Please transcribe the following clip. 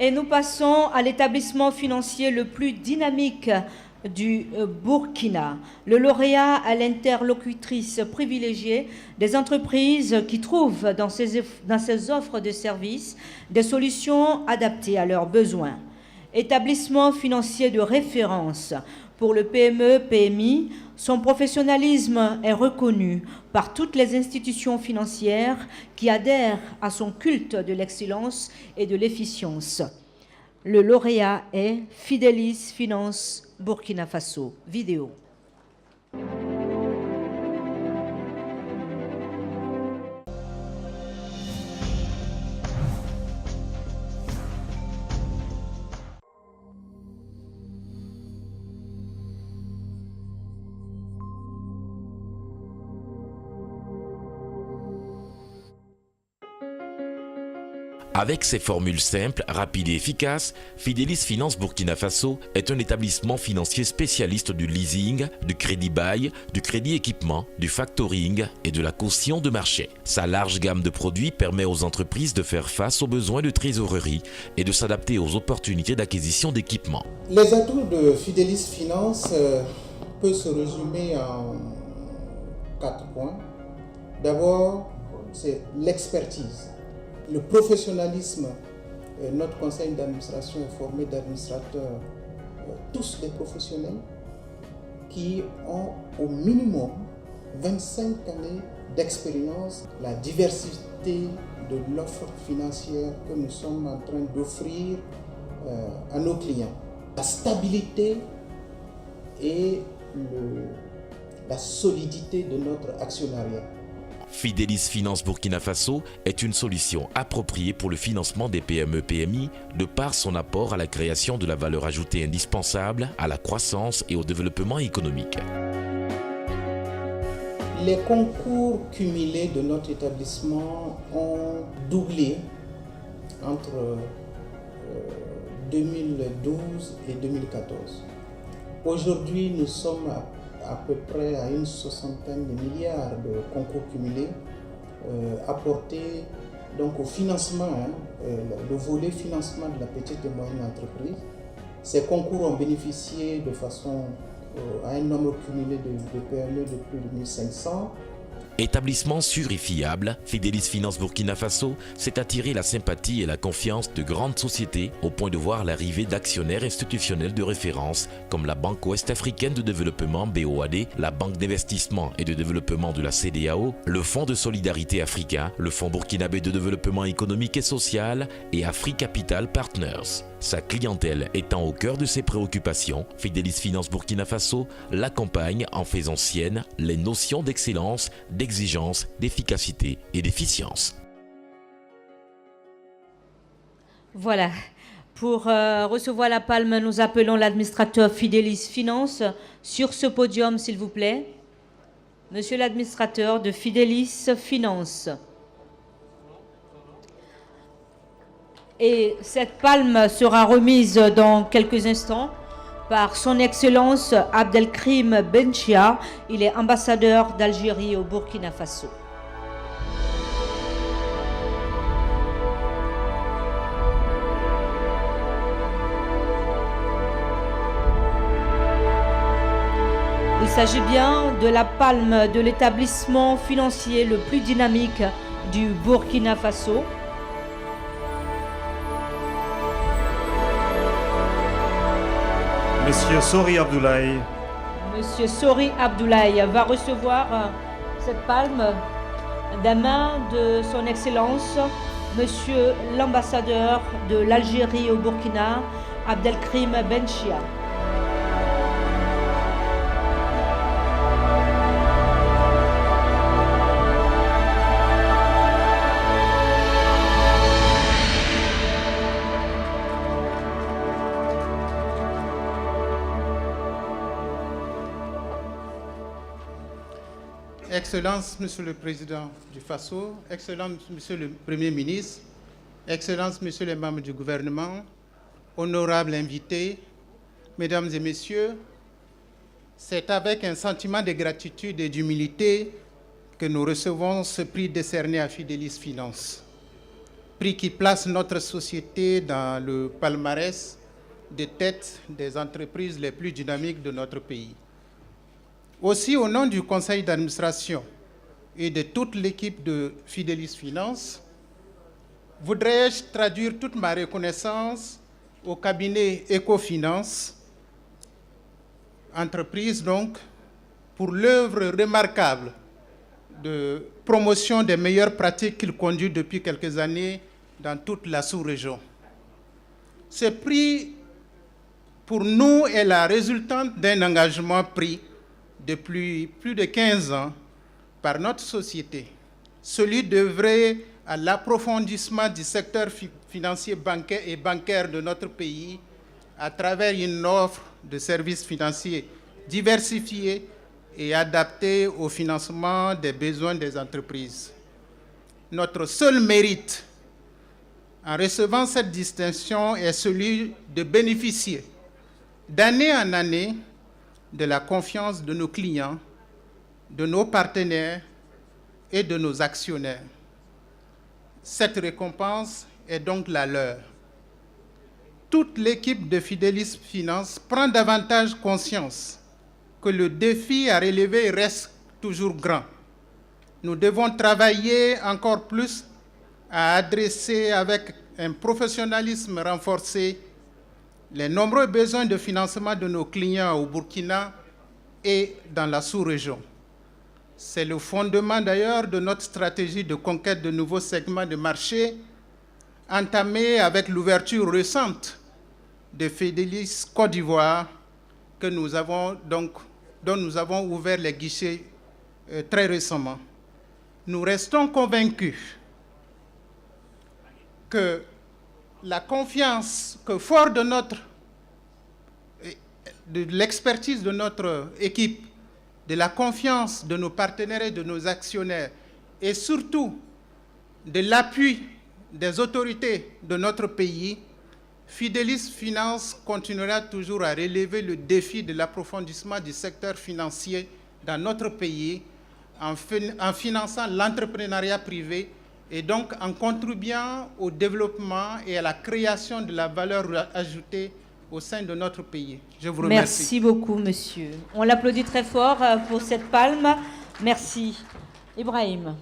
Et nous passons à l'établissement financier le plus dynamique du Burkina. Le lauréat à l'interlocutrice privilégiée des entreprises qui trouvent dans ces offres de services des solutions adaptées à leurs besoins. Établissement financier de référence pour le PME-PMI, son professionnalisme est reconnu par toutes les institutions financières qui adhèrent à son culte de l'excellence et de l'efficience. Le lauréat est Fidelis Finance Burkina Faso. Vidéo. Avec ses formules simples, rapides et efficaces, Fidelis Finance Burkina Faso est un établissement financier spécialiste du leasing, du crédit bail, du crédit équipement, du factoring et de la caution de marché. Sa large gamme de produits permet aux entreprises de faire face aux besoins de trésorerie et de s'adapter aux opportunités d'acquisition d'équipements. Les atouts de Fidelis Finance peuvent se résumer en 4 points. D'abord, c'est l'expertise. Le professionnalisme, notre conseil d'administration est formé d'administrateurs, tous des professionnels qui ont au minimum 25 années d'expérience. La diversité de l'offre financière que nous sommes en train d'offrir à nos clients. La stabilité et la solidité de notre actionnariat. Fidelis Finance Burkina Faso est une solution appropriée pour le financement des PME-PMI de par son apport à la création de la valeur ajoutée indispensable à la croissance et au développement économique. Les concours cumulés de notre établissement ont doublé entre 2012 et 2014. Aujourd'hui, nous sommes à peu près à une soixantaine de milliards de concours cumulés apportés donc au financement, le volet financement de la petite et moyenne entreprise. Ces concours ont bénéficié de façon à un nombre cumulé de PME de plus de 1500. Établissement sûr et fiable, Fidelis Finance Burkina Faso s'est attiré la sympathie et la confiance de grandes sociétés au point de voir l'arrivée d'actionnaires institutionnels de référence comme la Banque Ouest-Africaine de Développement BOAD, la Banque d'investissement et de développement de la CEDEAO, le Fonds de solidarité africain, le Fonds burkinabé de développement économique et social et AfriCapital Partners. Sa clientèle étant au cœur de ses préoccupations, Fidelis Finance Burkina Faso l'accompagne en faisant siennes les notions d'excellence, d'exigence, d'efficacité et d'efficience. Voilà. Pour recevoir la palme, nous appelons l'administrateur Fidelis Finance sur ce podium, s'il vous plaît. Monsieur l'administrateur de Fidelis Finance. Et cette palme sera remise dans quelques instants par son Excellence Abdelkrim Benchia. Il est ambassadeur d'Algérie au Burkina Faso. Il s'agit bien de la palme de l'établissement financier le plus dynamique du Burkina Faso. Monsieur Sori Abdoulaye. Monsieur Sori Abdoulaye va recevoir cette palme des mains de son Excellence, Monsieur l'ambassadeur de l'Algérie au Burkina, Abdelkrim Benchia. Excellences, Monsieur le Président du Faso, Excellences, Monsieur le Premier ministre, Excellences, Messieurs les membres du gouvernement, honorables invités, Mesdames et Messieurs, c'est avec un sentiment de gratitude et d'humilité que nous recevons ce prix décerné à Fidelis Finance. prix qui place notre société dans le palmarès des têtes des entreprises les plus dynamiques de notre pays. Aussi, au nom du conseil d'administration et de toute l'équipe de Fidelis Finance, voudrais-je traduire toute ma reconnaissance au cabinet Ecofinance, entreprise donc, pour l'œuvre remarquable de promotion des meilleures pratiques qu'il conduit depuis quelques années dans toute la sous-région. Ce prix, pour nous, est la résultante d'un engagement pris depuis plus de 15 ans par notre société, celui d'œuvrer à l'approfondissement du secteur financier bancaire de notre pays à travers une offre de services financiers diversifiés et adaptés au financement des besoins des entreprises. Notre seul mérite en recevant cette distinction est celui de bénéficier d'année en année de la confiance de nos clients, de nos partenaires et de nos actionnaires. Cette récompense est donc la leur. Toute l'équipe de Fidelis Finance prend davantage conscience que le défi à relever reste toujours grand. Nous devons travailler encore plus à adresser avec un professionnalisme renforcé les nombreux besoins de financement de nos clients au Burkina et dans la sous-région. C'est le fondement d'ailleurs de notre stratégie de conquête de nouveaux segments de marché entamée avec l'ouverture récente de Fidelis Côte d'Ivoire dont nous avons ouvert les guichets très récemment. Nous restons convaincus que la confiance, que fort de l'expertise de notre équipe, de la confiance de nos partenaires et de nos actionnaires, et surtout de l'appui des autorités de notre pays, Fidelis Finance continuera toujours à relever le défi de l'approfondissement du secteur financier dans notre pays en finançant l'entrepreneuriat privé et donc en contribuant au développement et à la création de la valeur ajoutée au sein de notre pays. Je vous remercie. Merci beaucoup, monsieur. On l'applaudit très fort pour cette palme. Merci. Ibrahim.